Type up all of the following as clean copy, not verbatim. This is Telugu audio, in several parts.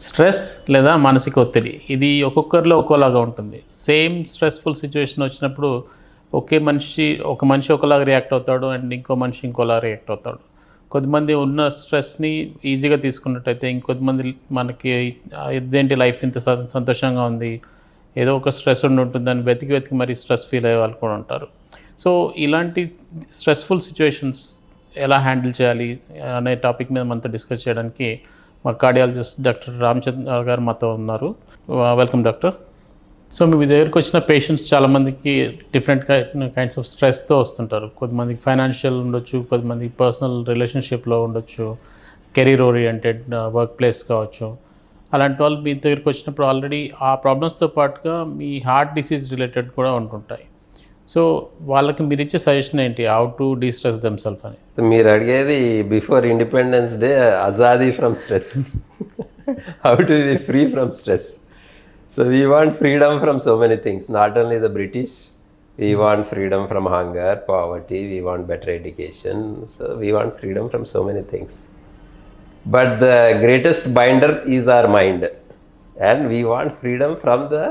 స్ట్రెస్ లేదా మానసిక ఒత్తిడి ఇది ఒక్కొక్కరిలో ఒక్కోలాగా ఉంటుంది. సేమ్ స్ట్రెస్‌ఫుల్ సిట్యుయేషన్ వచ్చినప్పుడు ఒక మనిషి ఒకలాగా రియాక్ట్ అవుతాడు. అండ్ ఇంకో మనిషి ఇంకోలా రియాక్ట్ అవుతాడు. కొద్దిమంది ఉన్న స్ట్రెస్‌ని ఈజీగా తీసుకున్నట్టయితే, ఇంకొద్దిమంది మనకి ఇదేంటి లైఫ్ ఇంత సంతోషంగా ఉంది. ఏదో ఒక స్ట్రెస్ ఉంటుందని వెతికి వెతికి మరి స్ట్రెస్ ఫీల్ అయ్యే వాళ్ళు కూడా ఉంటారు. సో, ఇలాంటి స్ట్రెస్‌ఫుల్ సిట్యుయేషన్స్ ఎలా హ్యాండిల్ చేయాలి అనే టాపిక్ మీద మనతో డిస్కస్ చేయడానికి మా కార్డియాలజిస్ట్ డాక్టర్ రామచంద్ర గారు మాతో ఉన్నారు. Welcome doctor. సో మీ దగ్గరికి వచ్చిన పేషెంట్స్ చాలామందికి డిఫరెంట్ కైండ్స్ ఆఫ్ స్ట్రెస్తో వస్తుంటారు. కొద్దిమందికి ఫైనాన్షియల్ ఉండొచ్చు, కొద్దిమందికి పర్సనల్ రిలేషన్షిప్లో ఉండొచ్చు, కెరీర్ ఓరియంటెడ్ వర్క్ ప్లేస్ కావచ్చు. అలాంటి వాళ్ళు మీ దగ్గరికి వచ్చినప్పుడు ఆల్రెడీ ఆ ప్రాబ్లమ్స్తో పాటుగా మీ హార్ట్ డిసీజ్ రిలేటెడ్ కూడా ఉంటుంటాయి. సో వాళ్ళకి మీరు ఇచ్చే సజెషన్ ఏంటి, హౌ టు డీస్ట్రెస్ దెమ్సెల్ఫ్ అని? మీరు అడిగేది before independence day azadi from stress, how to be free from stress. So we want freedom from so many things, not only the British. We want freedom from hunger, poverty, we want better education. So we want freedom from so many things. But the greatest binder is our mind, and we want freedom from the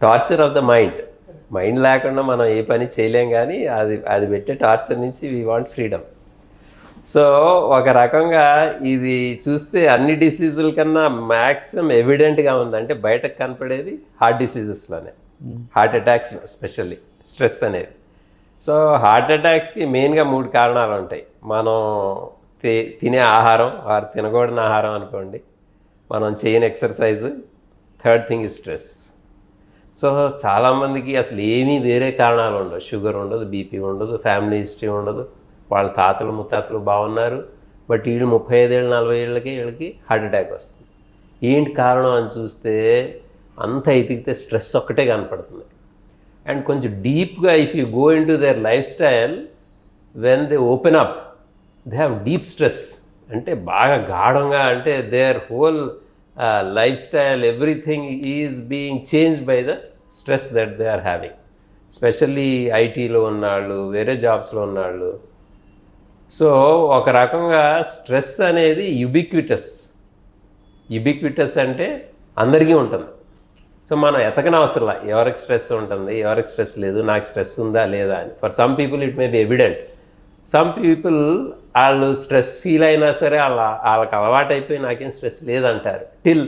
torture of the mind. Mind లేకుండా మనం ఏ పని చేయలేం, కానీ అది పెట్టే టార్చర్ నుంచి వీ వాంట్ ఫ్రీడమ్. సో ఒక రకంగా ఇది చూస్తే అన్ని డిసీజుల కన్నా మ్యాక్సిమం ఎవిడెంట్గా ఉందంటే బయటకు కనపడేది హార్ట్ డిసీజెస్లోనే, హార్ట్ అటాక్స్ ఎస్పెషల్లీ స్ట్రెస్ అనేది. సో హార్ట్ అటాక్స్కి మెయిన్గా 3 కారణాలు ఉంటాయి. మనం తినే ఆహారం ఆర్ తినకూడని ఆహారం అనుకోండి, మనం చేయని exercise, third thing is stress. So చాలామందికి అసలు ఏమీ వేరే కారణాలు ఉండవు. షుగర్ ఉండదు, బీపీ ఉండదు, ఫ్యామిలీ హిస్టరీ ఉండదు, వాళ్ళ తాతలు ముత్తాతలు బాగున్నారు, బట్ వీళ్ళు 35 ఏళ్ళు 40 ఏళ్ళకి వీళ్ళకి హార్ట్ అటాక్ వస్తుంది. ఏంటి కారణం అని చూస్తే అంత ఎతికితే స్ట్రెస్ ఒక్కటే కనపడుతుంది. అండ్ కొంచెం డీప్గా if you go into their lifestyle, when they open up they have deep stress. అంటే బాగా గాఢంగా, అంటే their whole lifestyle, everything is being changed by the stress that they are having. Specially ఐటీలో ఉన్నవాళ్ళు, వేరే జాబ్స్లో ఉన్నవాళ్ళు. సో ఒక రకంగా స్ట్రెస్ అనేది యుబిక్విటస్ అంటే అందరికీ ఉంటుంది. సో మనం ఎతకని అవసరంలా, ఎవరికి స్ట్రెస్ ఉంటుంది, ఎవరికి స్ట్రెస్ లేదు, నాకు స్ట్రెస్ ఉందా లేదా అని. For some people it may be evident. Some people వాళ్ళు స్ట్రెస్ ఫీల్ అయినా సరే వాళ్ళకి అలవాటు అయిపోయి నాకేం స్ట్రెస్ లేదంటారు, till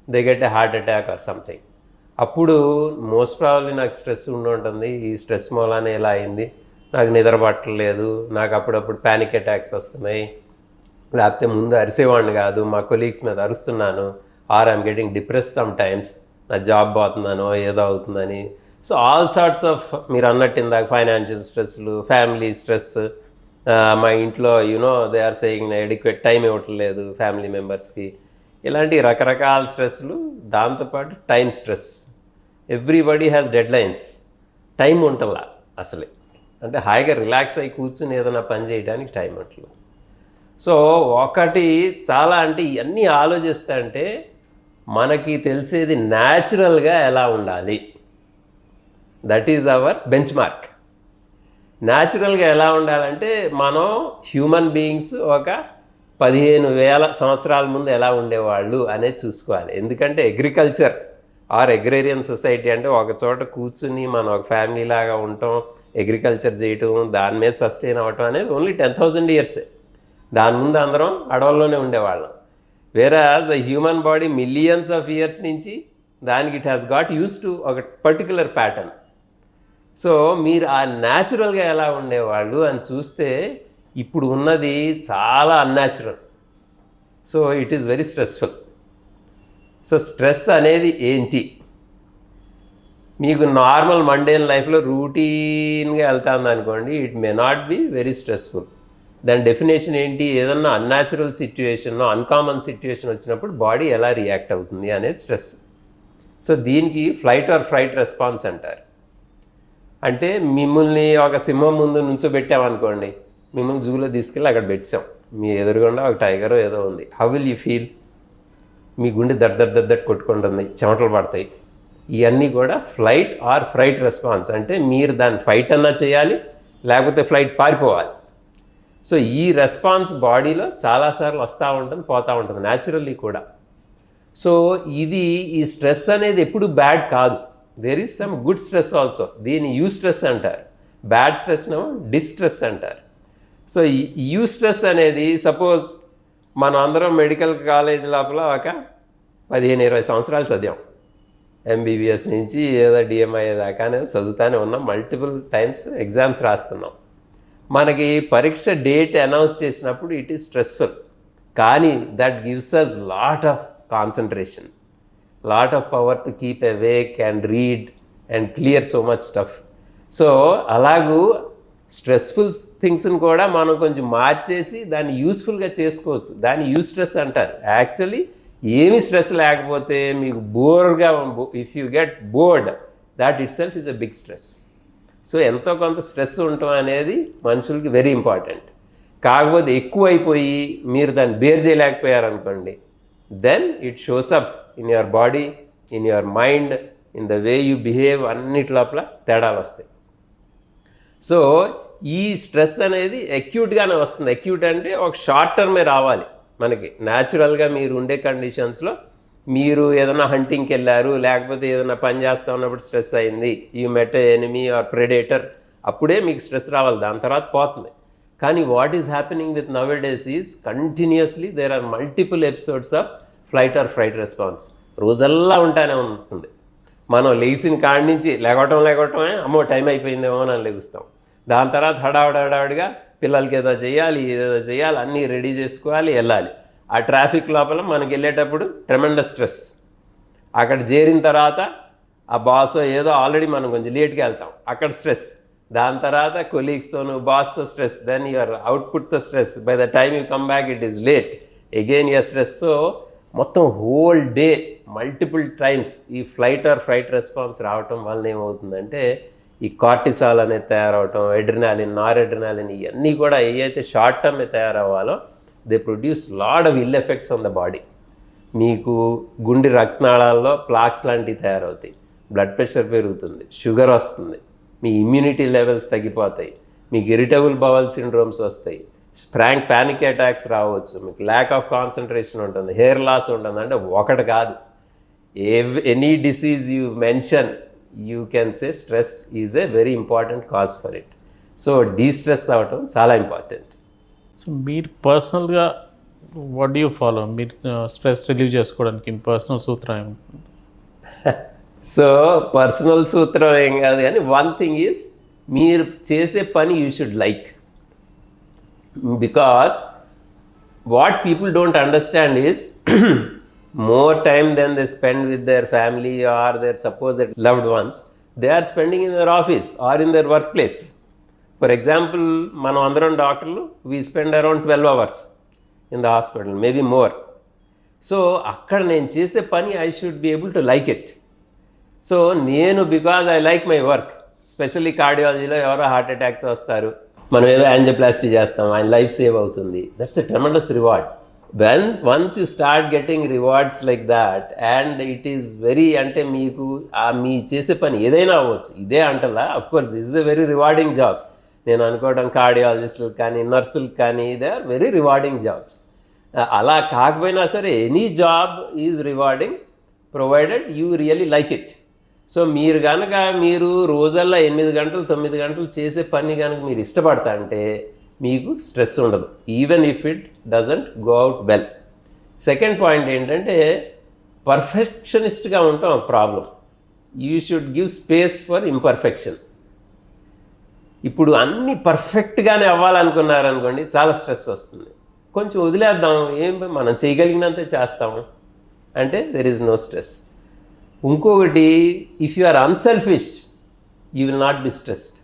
they get a heart attack or something. అప్పుడు మోస్ట్ ప్రాబబ్లీ నాకు స్ట్రెస్ ఉంటుంది, ఈ స్ట్రెస్ మూలానే ఇలా అయింది, నాకు నిద్ర పట్టలేదు, నాకు అప్పుడప్పుడు ప్యానిక్ అటాక్స్ వస్తున్నాయి, లేకపోతే ముందు అరిసేవాడిని కాదు, మా కొలీగ్స్ మీద అరుస్తున్నాను, or I'm getting depress sometimes, నా జాబ్ పోతున్నానో ఏదో అవుతుందని. సో ఆల్ సార్ట్స్ ఆఫ్, మీరు అన్నట్టు ఇందాక ఫైనాన్షియల్ స్ట్రెస్లు, ఫ్యామిలీ స్ట్రెస్, మా ఇంట్లో they are saying adequate time ఇవ్వట్లేదు ఫ్యామిలీ మెంబర్స్కి, ఇలాంటి రకరకాల స్ట్రెస్లు. దాంతోపాటు time stress, everybody has deadlines, time ఉంటుందా అసలే, అంటే హాయిగా రిలాక్స్ అయ్యి కూర్చుని ఏదైనా పని చేయడానికి టైం ఉంటుంది. సో ఒకటి చాలా, అంటే ఇవన్నీ ఆలోచిస్తే అంటే మనకి తెలిసేది న్యాచురల్గా ఎలా ఉండాలి, that is our bench mark. న్యాచురల్గా ఎలా ఉండాలంటే మనం హ్యూమన్ బీయింగ్స్ ఒక 15,000 సంవత్సరాల ముందు ఎలా ఉండేవాళ్ళు అనేది చూసుకోవాలి. ఎందుకంటే అగ్రికల్చర్ ఆర్ అగ్రేరియన్ సొసైటీ అంటే ఒక చోట కూర్చుని మనం ఒక ఫ్యామిలీ లాగా ఉండటం, అగ్రికల్చర్ చేయటం, దాని మీద సస్టైన్ అవ్వటం అనేది ఓన్లీ 10,000 ఇయర్సే. దాని ముందు అందరం అడవుల్లోనే ఉండేవాళ్ళం. వేరే the human body millions of years నుంచి దానికి it has got use to ఒక పర్టికులర్ ప్యాటర్న్. సో మీరు ఆ న్యాచురల్గా ఎలా ఉండేవాళ్ళు అని చూస్తే ఇప్పుడు ఉన్నది చాలా unnatural. So it is very stressful. So stress అనేది ఏంటి? మీకు నార్మల్ మండేన్ లైఫ్లో రూటీన్గా వెళ్తుంది అనుకోండి, it may not be very stressful. దాని డెఫినేషన్ ఏంటి? ఏదన్నా అన్యాచురల్ సిచ్యువేషన్లో, అన్కామన్ సిచ్యువేషన్ వచ్చినప్పుడు బాడీ ఎలా రియాక్ట్ అవుతుంది అనేది స్ట్రెస్. సో దీనికి ఫ్లైట్ ఆర్ ఫ్రైట్ రెస్పాన్స్ అంటారు. అంటే మిమ్మల్ని ఒక సింహం ముందు నుంచోబెట్టామనుకోండి, మిమ్మల్ని జూలో తీసుకెళ్ళి అక్కడ పెట్టాం, మీ ఎదురుగుండా ఒక టైగర్ ఏదో ఉంది, హౌ విల్ యూ ఫీల్? మీ గుండె దడ్ కొట్టుకుంటుంది, చెమటలు పడతాయి. ఇవన్నీ కూడా ఫ్లైట్ ఆర్ ఫ్రైట్ రెస్పాన్స్. అంటే మీరు దాన్ని ఫైట్ అన్నా చేయాలి, లేకపోతే ఫ్లైట్ పారిపోవాలి. సో ఈ రెస్పాన్స్ బాడీలో చాలాసార్లు వస్తూ ఉంటుంది, పోతూ ఉంటుంది న్యాచురల్లీ కూడా. సో ఈ స్ట్రెస్ అనేది ఎప్పుడు బ్యాడ్ కాదు. There is some good stress also. దీన్ని యూ స్ట్రెస్ అంటారు, బ్యాడ్ స్ట్రెస్ను డిస్ట్రెస్ అంటారు. సో యూ స్ట్రెస్ అనేది సపోజ్ మనం అందరం మెడికల్ కాలేజ్ లోపల ఒక 15-20 సంవత్సరాలు చదివాం. ఎంబీబీఎస్ నుంచి ఏదో డిఎంఐ దాకా అనేది చదువుతానే ఉన్నాం, మల్టిపుల్ టైమ్స్ ఎగ్జామ్స్ రాస్తున్నాం. మనకి పరీక్ష డేట్ అనౌన్స్ చేసినప్పుడు ఇట్ ఈస్ స్ట్రెస్ఫుల్, కానీ that gives us lot of concentration, lot of power to keep awake and read and clear so much stuff. So అలాగూ స్ట్రెస్ఫుల్ థింగ్స్ని కూడా మనం కొంచెం మార్చేసి దాన్ని యూస్ఫుల్గా చేసుకోవచ్చు. దాన్ని యూ స్ట్రెస్ అంటారు. యాక్చువల్లీ ఏమి స్ట్రెస్ లేకపోతే మీకు బోర్గా, if you get bored, that itself is a big stress. So ఎంతో కొంత స్ట్రెస్ ఉండటం అనేది మనుషులకి వెరీ ఇంపార్టెంట్. కాకపోతే ఎక్కువైపోయి మీరు దాన్ని బేర్ చేయలేకపోయారనుకోండి, then it shows up in your body, in your mind, in the way you behave, అన్నిటి లోపల తేడాలు వస్తాయి. సో ఈ స్ట్రెస్ అనేది అక్యూట్గానే వస్తుంది. అక్యూట్ అంటే ఒక షార్ట్ టర్మే రావాలి మనకి. న్యాచురల్గా మీరు ఉండే కండిషన్స్లో మీరు ఏదైనా హంటింగ్కి వెళ్ళారు, లేకపోతే ఏదైనా పని చేస్తూ ఉన్నప్పుడు స్ట్రెస్ అయింది, you met enemy or predator, అప్పుడే మీకు స్ట్రెస్ రావాలి, దాని తర్వాత పోతుంది. కానీ what is happening with nowadays is continuously there are multiple episodes of flight or fright response. రోజల్లా ఉంటానే ఉంటుంది. మనం లేచిన కాడి నుంచి లేగటమే అమ్మో టైం అయిపోయిందేమో అని లెగుస్తాం. దాని తర్వాత హడావిడిగా పిల్లలకి ఏదో చేయాలి, ఏదో చేయాలి, అన్నీ రెడీ చేసుకోవాలి, వెళ్ళాలి. ఆ ట్రాఫిక్ లోపల మనకి వెళ్ళేటప్పుడు ట్రెమెండస్ స్ట్రెస్. అక్కడ చేరిన తర్వాత ఆ బాస్ ఏదో ఆల్రెడీ మనం కొంచెం లేట్గా వెళ్తాం, అక్కడ స్ట్రెస్. దాని తర్వాత కొలీగ్స్తోను బాస్తో స్ట్రెస్, దెన్ యువర్ అవుట్పుట్తో stress. By the time you come back it is late, again your stress. So మొత్తం హోల్ డే మల్టిపుల్ టైమ్స్ ఈ ఫ్లైట్ ఆర్ ఫ్రైట్ రెస్పాన్స్ రావటం వల్ల ఏమవుతుందంటే ఈ కార్టిసాల్ అనేది తయారవటం, ఎడ్రినాలిన్, నార్ ఎడ్రినాలిన్, ఇవన్నీ కూడా ఏవైతే షార్ట్ టర్మ్ తయారవ్వాలో they produce lot of ill effects on the body. మీకు గుండె రక్తనాళాల్లో ప్లాక్స్ లాంటివి తయారవుతాయి, బ్లడ్ ప్రెషర్ పెరుగుతుంది, షుగర్ వస్తుంది, మీ ఇమ్యూనిటీ లెవెల్స్ తగ్గిపోతాయి, మీకు ఇరిటబుల్ బవల్ సిండ్రోమ్స్ వస్తాయి, ప్యానిక్ అటాక్స్ రావచ్చు, మీకు ల్యాక్ ఆఫ్ కాన్సన్ట్రేషన్ ఉంటుంది, హెయిర్ లాస్ ఉంటుంది. అంటే ఒకటి కాదు, any disease you mention you can say stress is a very important cause for it. So de-stress అవ్వటం చాలా ఇంపార్టెంట్. సో మీరు పర్సనల్గా వాట్ డూ యూ ఫాలో? మీరు స్ట్రెస్ రిలీవ్ చేసుకోవడానికి మీ పర్సనల్ సూత్రం ఏముంటుంది? సో పర్సనల్ సూత్రం ఏం కాదు, కానీ వన్ థింగ్ ఈజ్ మీరు చేసే పని you should like. Because what people don't understand is more time than they spend with their family or their supposed loved ones, they are spending in their office or in their workplace. For example, మనం అందరం డాక్టర్లు, we spend around 12 hours in the hospital, maybe more. So అక్కడ నేను చేసే పని I should be able to like it. So నేను because I like my work, specially కార్డియాలజీలో ఎవరో హార్ట్ అటాక్తో వస్తారు, మనం ఏదో యాంజియోప్లాస్టీ చేస్తాం, ఆయన లైఫ్ సేవ్ అవుతుంది, that's a tremendous reward. Once you start getting rewards like that, and it is very, అంటే మీకు మీ చేసే పని ఏదైనా అవ్వచ్చు, ఇదే అంటలా, of course this is a very rewarding job. నేను అనుకోవడం కార్డియాలజిస్టులు కానీ నర్సులు కానీ they are very rewarding jobs. అలా కాకపోయినా సరే any job is rewarding provided you really like it. So మీరు కనుక మీరు రోజల్లా 8 గంటలు 9 గంటలు చేసే పని కనుక మీరు ఇష్టపడతా అంటే మీకు స్ట్రెస్ ఉండదు, even if it doesn't go out well. Second point ఏంటంటే పర్ఫెక్షనిస్ట్గా ఉంటాం problem. You should give space for imperfection. ఇప్పుడు అన్నీ పర్ఫెక్ట్గానే అవ్వాలనుకున్నారనుకోండి, చాలా స్ట్రెస్ వస్తుంది. కొంచెం వదిలేద్దాం, ఏం మనం చేయగలిగినంతే చేస్తాము అంటే దెర్ ఈజ్ నో స్ట్రెస్. ఇంకొకటి, if you are unselfish you will not be stressed.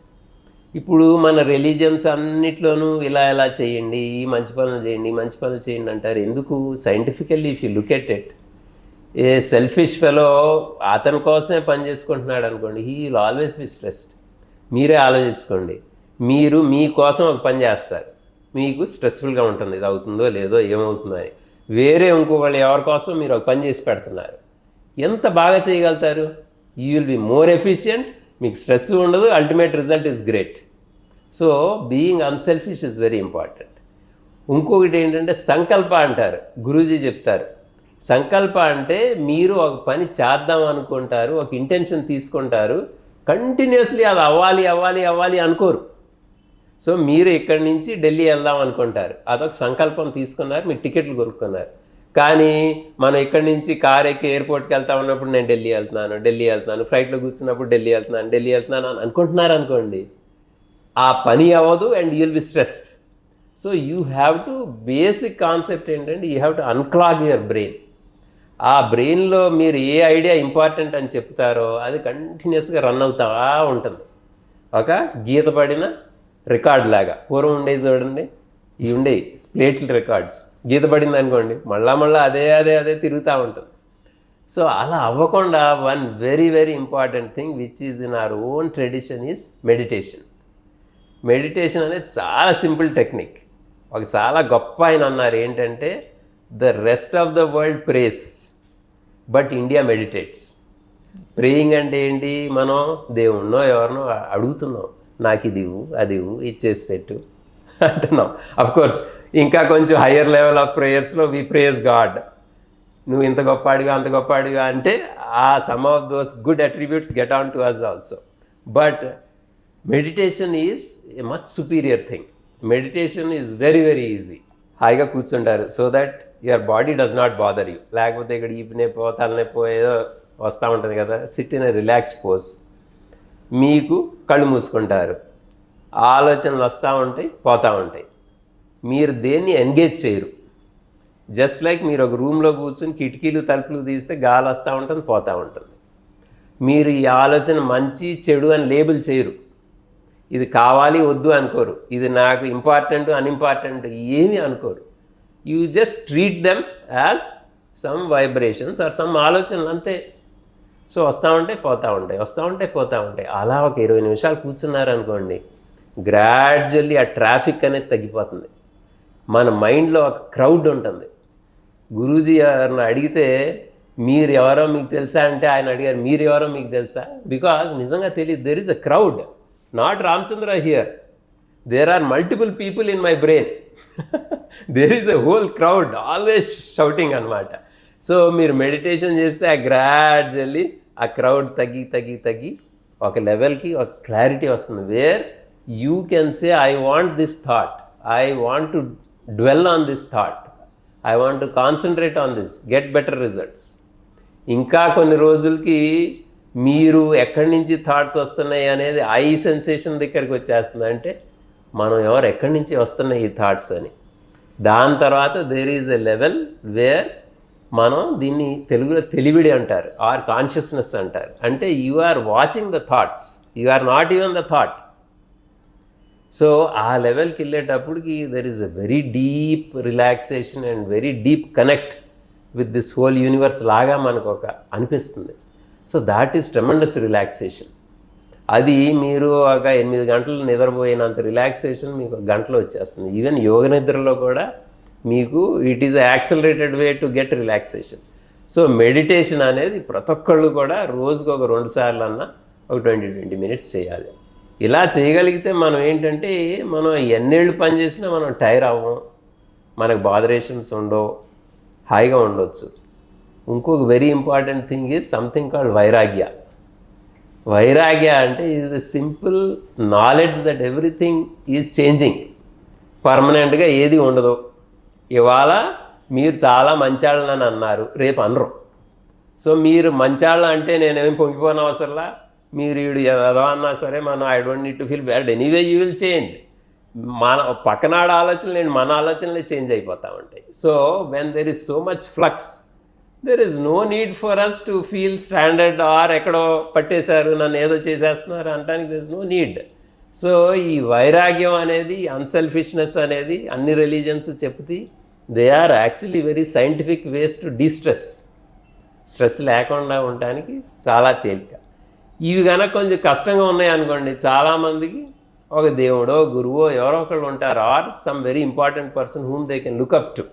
ఇప్పుడు మన రిలీజియన్స్ అన్నిట్లోనూ ఇలా చేయండి, ఈ మంచి పనులు చేయండి, మంచి పనులు చేయండి అంటారు. ఎందుకు? Scientifically if you look at it, A selfish fellow అతని కోసమే పని చేసుకుంటున్నాడు అనుకోండి, he will always be stressed. మీరే ఆలోచించుకోండి, మీరు మీకోసం ఒక పని చేస్తారు, మీకు స్ట్రెస్ఫుల్గా ఉంటుంది, ఇది అవుతుందో లేదో ఏమవుతుందో అని. వేరే ఇంకొకళ్ళు ఎవరి కోసం మీరు ఒక పని చేసి పెడుతున్నారు, ఎంత బాగా చేయగలుగుతారు? You will be more efficient, మీకు స్ట్రెస్ ఉండదు, ultimate result is great. So being unselfish is very important. ఇంకొకటి ఏంటంటే సంకల్ప అంటారు, గురూజీ చెప్తారు, సంకల్ప అంటే మీరు ఒక పని చేద్దాం అనుకుంటారు, ఒక ఇంటెన్షన్ తీసుకుంటారు, కంటిన్యూస్లీ అది అవ్వాలి అవ్వాలి అవ్వాలి అనుకోరు. సో మీరు ఇక్కడి నుంచి ఢిల్లీ వెళ్దాం అనుకుంటారు, అదొక సంకల్పం తీసుకున్నారు, మీరు టికెట్లు కొనుక్కున్నారు. కానీ మనం ఇక్కడి నుంచి కార్ ఎక్కి ఎయిర్పోర్ట్కి వెళ్తా ఉన్నప్పుడు నేను ఢిల్లీ వెళ్తున్నాను, ఫ్లైట్లో కూర్చున్నప్పుడు ఢిల్లీ వెళ్తున్నాను అని అనుకుంటున్నారు అనుకోండి, ఆ పని అవ్వదు and you will be stressed. So you have to, basic concept ఏంటంటే you have to unclog your brain. ఆ బ్రెయిన్లో మీరు ఏ ఐడియా ఇంపార్టెంట్ అని చెప్తారో అది కంటిన్యూస్గా రన్ అవుతా ఉంటుంది, ఒక గీత పడిన రికార్డ్ లాగా. పూర్వం ఉండేవి చూడండి, ఇవి ఉండేవి ప్లేట్ల రికార్డ్స్, గీత పడింది అనుకోండి మళ్ళా అదే తిరుగుతూ ఉంటుంది. సో అలా అవ్వకుండా one very very important thing which is in our own tradition is meditation. Meditation అనేది చాలా సింపుల్ టెక్నిక్. ఒక చాలా గొప్ప ఆయన అన్నారు ఏంటంటే, the rest of the world prays but India meditates. Praying అంటే ఏంటి, మనం దేవుణ్ణో ఎవరినో అడుగుతున్నాం, నాకు ఇది ఇవ్వు అది ఇవ్వు ఇచ్చేసి పెట్టు అంటున్నాం. అఫ్కోర్స్ ఇంకా కొంచెం హయ్యర్ లెవెల్ ఆఫ్ ప్రేయర్స్లో వి ప్రేయర్స్ గాడ్, నువ్వు ఇంత గొప్పాడిగా అంత గొప్పాడిగా అంటే ఆ some of those good attributes get on to us also. But meditation is a much superior thing. Meditation is very very easy. హాయిగా కూర్చుంటారు so that your body does not bother you. లేకపోతే ఇక్కడ ఈపినొప్పో తలనొప్పో ఏదో వస్తూ ఉంటుంది కదా, sit in a relax pose. మీకు కళ్ళు మూసుకుంటారు, ఆలోచనలు వస్తూ ఉంటాయి పోతూ ఉంటాయి, మీరు దేన్ని ఎంగేజ్ చేయరు. జస్ట్ లైక్ మీరు ఒక రూమ్లో కూర్చొని కిటికీలు తలుపులు తీస్తే గాలి వస్తూ ఉంటుంది పోతూ ఉంటుంది. మీరు ఈ ఆలోచన మంచి చెడు అని లేబుల్ చేయరు, ఇది కావాలి వద్దు అనుకోరు, ఇది నాకు ఇంపార్టెంట్ అన్ఇంపార్టెంట్ ఏమీ అనుకోరు. You just treat them as some vibrations or some ఆలోచనలు అంతే. సో వస్తూ ఉంటాయి పోతూ ఉంటాయి. అలా ఒక 20 నిమిషాలు కూర్చున్నారనుకోండి, గ్రాడ్యువల్లీ ఆ ట్రాఫిక్ అనేది తగ్గిపోతుంది. మన మైండ్లో ఒక క్రౌడ్ ఉంటుంది. గురూజీ ఎవరిని అడిగితే మీరు ఎవరో మీకు తెలుసా అంటే ఆయన అడిగారు మీరు ఎవరో మీకు తెలుసా, బికాజ్ నిజంగా తెలియదు. There is a crowd, not Ramachandra here, there are multiple people in my brain. There is a whole crowd always shouting అనమాట. సో మీరు మెడిటేషన్ చేస్తే ఆ గ్రాడ్యువల్లీ ఆ క్రౌడ్ తగ్గి ఒక లెవెల్కి ఒక క్లారిటీ వస్తుంది, where you can say I want this thought, I want to dwell on this thought, I want to concentrate on this, get better results. ఇంకా కొన్ని రోజులకి మీరు ఎక్కడి నుంచి థాట్స్ వస్తున్నాయి అనేది ఐ సెన్సేషన్ దగ్గరికి వచ్చేస్తుంది. అంటే మనం ఎక్కడి నుంచి వస్తున్నాయి ఈ థాట్స్ అని. దాని తర్వాత there is a level where మనం దీన్ని తెలుగులో తెలివిడి అంటారు ఆర్ కాన్షియస్నెస్ అంటారు. అంటే you are watching the thoughts, you are not even the thought. So ఆ లెవెల్కి వెళ్ళేటప్పటికి there is a very deep relaxation and very deep connect with this whole universe లాగా మనకు ఒక అనిపిస్తుంది. So that is tremendous relaxation. అది మీరు ఒక 8 గంటలు నిద్రపోయినంత రిలాక్సేషన్ మీకు 1 గంటలో వచ్చేస్తుంది. ఈవెన్ యోగ నిద్రలో కూడా మీకు it is accelerated way to get relaxation. So meditation అనేది ప్రతి ఒక్కళ్ళు కూడా రోజుకు ఒక 2 సార్లు అన్నా ఒక 20 minutes చేయాలి. ఇలా చేయగలిగితే మనం ఏంటంటే మనం ఎన్నేళ్ళు పని చేసినా మనం టైర్ అవ్వం, మనకు బాధరేషన్స్ ఉండవు, హాయిగా ఉండొచ్చు. ఇంకొక very important thing is something called వైరాగ్య. వైరాగ్య అంటే is a simple knowledge that everything is changing. పర్మనెంట్గా ఏది ఉండదు. ఇవాళ మీరు చాలా మంచాళ్ళని అన్నారు, రేపు అనరు. సో మీరు మంచాళ్ళ అంటే నేనేం పొంగిపోని అవసరంలా, మీరు వీడు ఏదో అన్నా సరే మనం I don't need to feel bad, anyway you will change. మన పక్కనాడు ఆలోచనలు నేను మన ఆలోచనలే చేంజ్ అయిపోతూ ఉంటాయి. So when there is so much flux, there is no need for us to feel standard or ఎక్కడో పట్టేశారు నన్ను ఏదో చేసేస్తున్నారు అనడానికి there is no need. So ఈ వైరాగ్యం అనేది అన్సెల్ఫిష్నెస్ అనేది అన్ని రిలీజన్స్ చెప్తే they are actually very scientific ways to distress. Stress లేకుండా ఉండడానికి చాలా తేలిక. ఇవి కనుక కొంచెం కష్టంగా ఉన్నాయనుకోండి, చాలామందికి ఒక దేవుడో గురువో ఎవరో ఒకళ్ళు ఉంటారు, or some very important person whom they can look up to.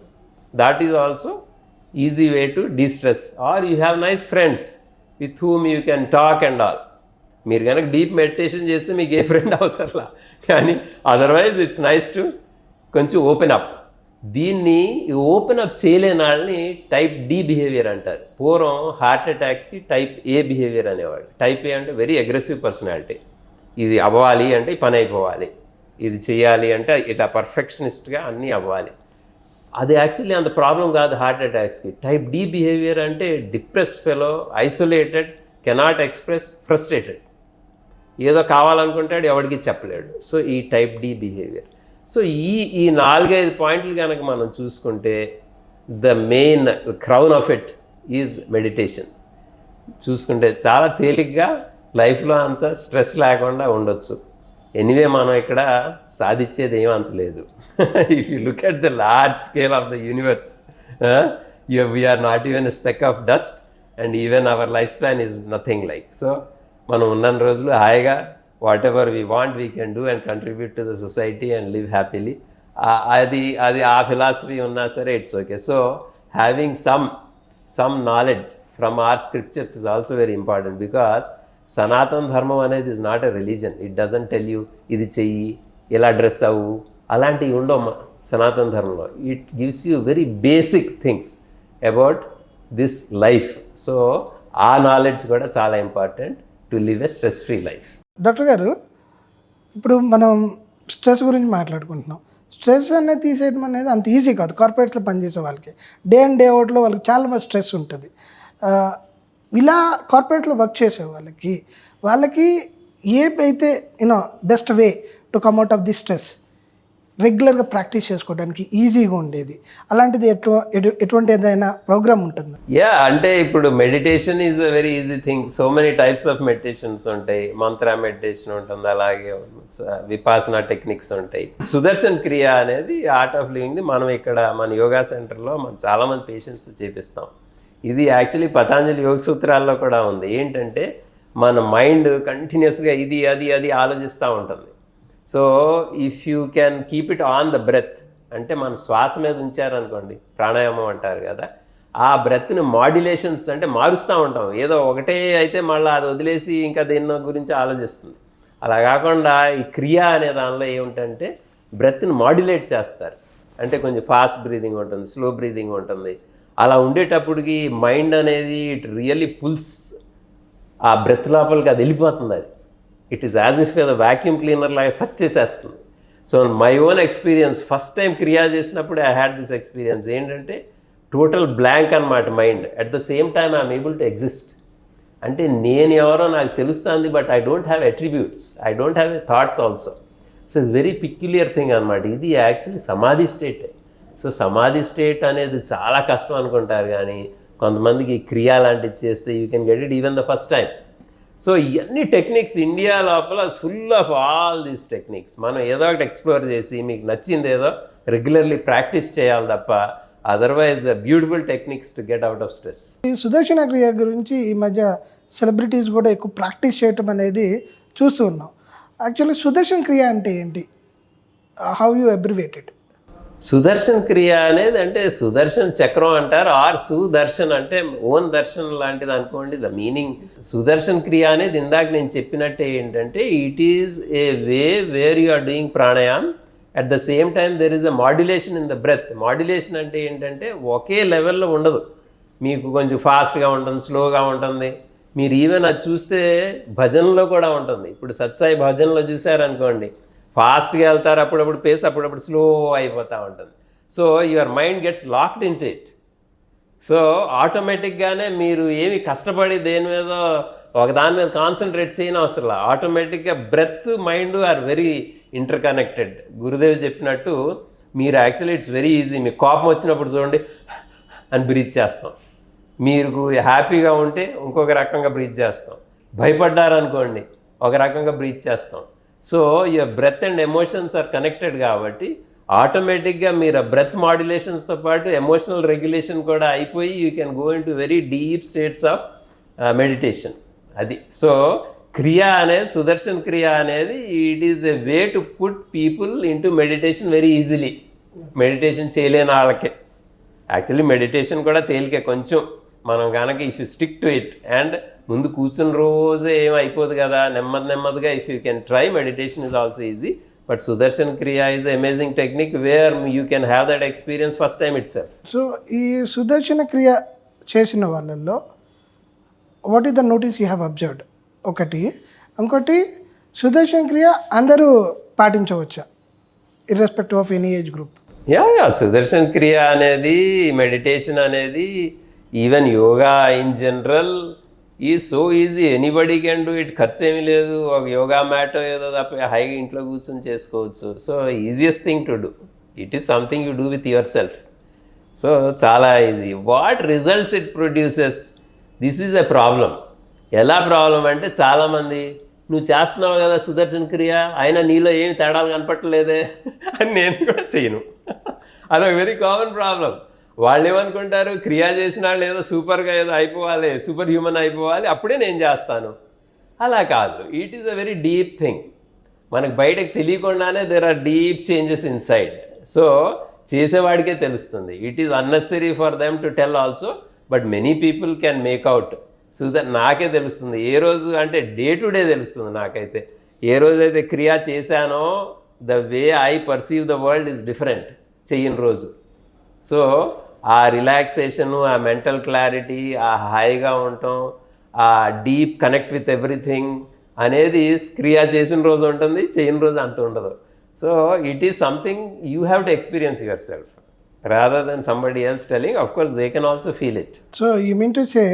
That is also easy way to distress. Or you have nice friends with whom you can talk and all. మీరు కనుక డీప్ మెడిటేషన్ చేస్తే మీకు ఏ ఫ్రెండ్ అవసరంలా, కానీ అదర్వైజ్ ఇట్స్ నైస్ టు కొంచెం ఓపెన్ అప్. దీన్ని ఓపెన్ అప్ చేయలేని వాళ్ళని టైప్ డి బిహేవియర్ అంటారు. పూర్వం హార్ట్ అటాక్స్కి టైప్ ఏ బిహేవియర్ అనేవాడు. టైప్ ఏ అంటే వెరీ అగ్రెసివ్ పర్సనాలిటీ. ఇది అవ్వాలి అంటే పని అయిపోవాలి, ఇది చేయాలి అంటే ఇట్లా పర్ఫెక్షనిస్ట్గా అన్నీ అవ్వాలి. అది యాక్చువల్లీ అంత ప్రాబ్లం కాదు హార్ట్ అటాక్స్కి. టైప్ డి బిహేవియర్ అంటే depressed fellow, isolated, cannot express, frustrated. ఏదో కావాలనుకుంటాడు, ఎవరికి చెప్పలేడు. సో ఈ టైప్ డి బిహేవియర్. సో ఈ 4-5 పాయింట్లు కనుక మనం చూసుకుంటే the main crown of it is meditation. చూసుకుంటే చాలా తేలిగ్గా లైఫ్లో అంత స్ట్రెస్ లేకుండా ఉండొచ్చు. ఎనీవే మనం ఇక్కడ సాధించేది ఏమంత లేదు. If you look at the large scale of the universe, we are not even a speck of dust and even our lifespan is nothing like. So మనం ఉన్న రోజులు హాయిగా whatever we want we can do and contribute to the society and live happily. అది ఆ ఫిలాసఫీ ఉన్నా సరే it's okay. So having some knowledge from our scriptures is also very important, because సనాతన ధర్మం అనేది is not a religion. It doesn't tell you ఇది చెయ్యి, ఇలా డ్రెస్ అవ్వు, అలాంటివి ఉండవు సనాతన ధర్మంలో. It gives you very basic things about this life. So ఆ నాలెడ్జ్ కూడా చాలా important to live a stress free life. Doctor గారు, ఇప్పుడు మనం స్ట్రెస్ గురించి మాట్లాడుకుంటున్నాం. స్ట్రెస్ అనేది తీసేయడం అనేది అంత ఈజీ కాదు. కార్పొరేట్స్లో పనిచేసే వాళ్ళకి డే అండ్ డే అవుట్లో వాళ్ళకి చాలా స్ట్రెస్ ఉంటుంది. ఇలా కార్పొరేట్లో వర్క్ చేసే వాళ్ళకి ఏదైతే best way to come out of the stress, రెగ్యులర్గా ప్రాక్టీస్ చేసుకోవడానికి ఈజీగా ఉండేది, అలాంటిది ఎటువంటి ఏదైనా ప్రోగ్రామ్ ఉంటుంది? అంటే ఇప్పుడు meditation is a very easy thing. So many types of meditations ఉంటాయి. మంత్ర మెడిటేషన్ ఉంటుంది, అలాగే విపాసన టెక్నిక్స్ ఉంటాయి. సుదర్శన్ క్రియ అనేది ఆర్ట్ ఆఫ్ లివింగ్ది మనం ఇక్కడ మన యోగా సెంటర్లో మనం చాలామంది పేషెంట్స్ చేపిస్తాం. ఇది యాక్చువల్లీ పతాంజలి యోగ సూత్రాల్లో కూడా ఉంది. ఏంటంటే మన మైండ్ కంటిన్యూస్గా ఇది అది ఆలోచిస్తూ ఉంటుంది. So if you can keep it on the breath, అంటే మన శ్వాస మీద ఉంచారనుకోండి, ప్రాణాయామం అంటారు కదా, ఆ బ్రెత్ని మాడ్యులేషన్స్ అంటే మారుస్తూ ఉంటాం. ఏదో ఒకటే అయితే మళ్ళీ అది వదిలేసి ఇంకా దేని గురించి ఆలోచిస్తుంది. అలా కాకుండా ఈ క్రియ అనే దానిలో ఏమిటంటే బ్రెత్ని మాడ్యులేట్ చేస్తారు. అంటే కొంచెం ఫాస్ట్ బ్రీదింగ్ ఉంటుంది, స్లో బ్రీదింగ్ ఉంటుంది. అలా ఉండేటప్పటికి మైండ్ అనేది ఇట్ రియల్లీ పుల్స్ ఆ బ్రెత్ లోపలికి అది వెళ్ళిపోతుంది. అది ఇట్ ఈస్ యాజ్ ఇఫ్ ఏదో వ్యాక్యూమ్ క్లీనర్ లాగా సక్ చేసేస్తుంది. So my own experience, first time క్రియా చేసినప్పుడు ఐ హ్యాడ్ దిస్ ఎక్స్పీరియన్స్. ఏంటంటే టోటల్ బ్లాంక్ అనమాట mind. At the same time I'm able to exist. అంటే నేను ఎవరో నాకు తెలుస్తుంది, but I don't have attributes, I don't have a thoughts also. So it's very peculiar thing అనమాట. ఇది యాక్చువల్లీ సమాధి స్టేట్. సో సమాధి స్టేట్ అనేది చాలా కష్టం అనుకుంటారు, కానీ కొంతమందికి క్రియా లాంటివి చేస్తే you can get it even the first time. So ఇవన్నీ టెక్నిక్స్ ఇండియా లోపల full of all these techniques. మనం ఏదో ఒకటి ఎక్స్ప్లోర్ చేసి మీకు నచ్చింది ఏదో రెగ్యులర్లీ ప్రాక్టీస్ చేయాలి తప్ప, otherwise the beautiful techniques to get out of stress. ఈ సుదర్శన క్రియ గురించి ఈ మధ్య సెలబ్రిటీస్ కూడా ఎక్కువ ప్రాక్టీస్ చేయటం అనేది చూస్తూ ఉన్నాం. యాక్చువల్లీ సుదర్శన్ క్రియ అంటే ఏంటి? How you abbreviate it? Sudarshan Kriya అనేది అంటే సుదర్శన్ చక్రం అంటారు, ఆర్ సుదర్శన్ అంటే ఓన్ దర్శన్ లాంటిది అనుకోండి. ద మీనింగ్ సుదర్శన్ క్రియ అనేది ఇందాక నేను చెప్పినట్టే ఏంటంటే it is a way where you are doing pranayam, at the same time there is a modulation in the breath. Modulation అంటే ఏంటంటే ఒకే లెవెల్లో ఉండదు. మీకు కొంచెం ఫాస్ట్గా ఉంటుంది, స్లోగా ఉంటుంది. మీరు ఈవెన్ అది చూస్తే భజనలో కూడా ఉంటుంది. ఇప్పుడు సత్సాయి భజనలో చూసారనుకోండి, ఫాస్ట్గా వెళ్తారు, అప్పుడప్పుడు పేస్, అప్పుడప్పుడు స్లో అయిపోతూ ఉంటుంది. So your mind gets locked in to it. So ఆటోమేటిక్గానే మీరు ఏమి కష్టపడి దేని మీద దాని మీద కాన్సన్ట్రేట్ చేయని అవసరం లేదు. ఆటోమేటిక్గా breath mind are very interconnected. Gurudev చెప్పినట్టు మీరు యాక్చువల్లీ ఇట్స్ వెరీ ఈజీ. మీకు కోపం వచ్చినప్పుడు చూడండి అని బ్రీత్ చేస్తాం. మీరు హ్యాపీగా ఉంటే ఇంకొక రకంగా బ్రీత్ చేస్తాం. భయపడ్డారనుకోండి ఒక రకంగా బ్రీత్ చేస్తాం. So your breath and emotions are connected కాబట్టి ఆటోమేటిక్గా మీరు ఆ బ్రెత్ మాడ్యులేషన్స్తో పాటు ఎమోషనల్ రెగ్యులేషన్ కూడా అయిపోయి you can go in to very deep states of meditation. అది సో క్రియ అనేది సుదర్శన్ క్రియ అనేది it is a way to put people in to meditation very easily. Meditation చేయలేని వాళ్ళకే యాక్చువల్లీ మెడిటేషన్ కూడా తేలికే కొంచెం మనం కనుక if you stick to it. And ముందు కూర్చుని రోజే ఏం అయిపోదు కదా, నెమ్మదిగా if you can try, meditation is also easy. But Sudarshan Kriya is an amazing technique where you can have that experience first time itself. So ఈ సుదర్శన క్రియ చేసిన వాళ్ళల్లో what is the notice you have observed ఒకటి, ఇంకోటి సుదర్శన క్రియ అందరూ పాటించవచ్చా irrespective of any age group? Yeah Sudarshan Kriya అనేది, మెడిటేషన్ అనేది, ఈవెన్ యోగా ఇన్ జనరల్ ఈ so easy, anybody can do it. ఖర్చు ఏమీ లేదు, ఒక యోగా మ్యాట్ ఏదో తప్ప హైగా ఇంట్లో కూర్చొని చేసుకోవచ్చు. So easiest thing to do, it is something you do with yourself. So చాలా easy. What results it produces, this is a problem. ఎలా ప్రాబ్లం అంటే చాలామంది నువ్వు చేస్తున్నావు కదా సుదర్శన్ క్రియ, అయినా నీలో ఏమి తేడాలు కనపట్టలేదే అని నేను కూడా చేయను. అదొక వెరీ కామన్ ప్రాబ్లం. వాళ్ళు ఏమనుకుంటారు, క్రియ చేసిన వాళ్ళు ఏదో సూపర్గా ఏదో అయిపోవాలి, సూపర్ హ్యూమన్ అయిపోవాలి, అప్పుడే నేను చేస్తాను. అలా కాదు. It is a very deep thing. మనకు బయటకు తెలియకుండానే there are deep changes inside. So చేసేవాడికే తెలుస్తుంది. It is unnecessary for them to tell also, but many people can make out. So that నాకే తెలుస్తుంది ఏ రోజు అంటే డే టు డే తెలుస్తుంది నాకైతే. ఏ రోజైతే క్రియ చేశానో the way I perceive the world is different చెయ్యని రోజు. సో ఆ రిలాక్సేషను, ఆ మెంటల్ క్లారిటీ, ఆ హాయిగా ఉండటం, ఆ డీప్ కనెక్ట్ విత్ ఎవ్రీథింగ్ అనేది క్రియ చేసిన రోజు ఉంటుంది, చేయని రోజు అంత ఉండదు. So it is something you have to experience your self rather than somebody else telling. Of course they can also feel it. So you mean to say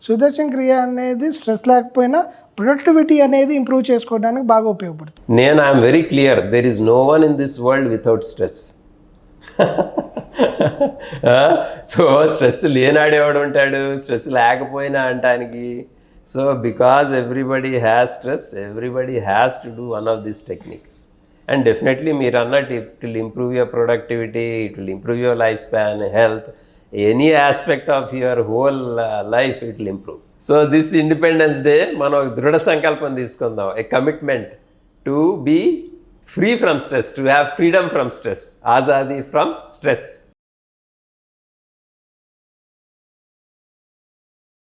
Sudarshan Kriya అనేది స్ట్రెస్ లేకపోయినా ప్రొడక్టివిటీ అనేది ఇంప్రూవ్ చేసుకోవడానికి బాగా ఉపయోగపడుతుంది. నేను I'm very clear, there is no one in this world without stress. So stress లేనాడేవాడు ఉంటాడు, స్ట్రెస్ లేకపోయినా అంటానికి. So because everybody has stress, everybody has to do one of these techniques. And definitely మీరు అన్నట్టు it will improve your productivity, it will improve your lifespan, health, any aspect of your whole life it will improve. So this Independence Day మనం దృఢ సంకల్పం తీసుకుందాం, a commitment to be free from stress, to have freedom from stress, azadi from stress.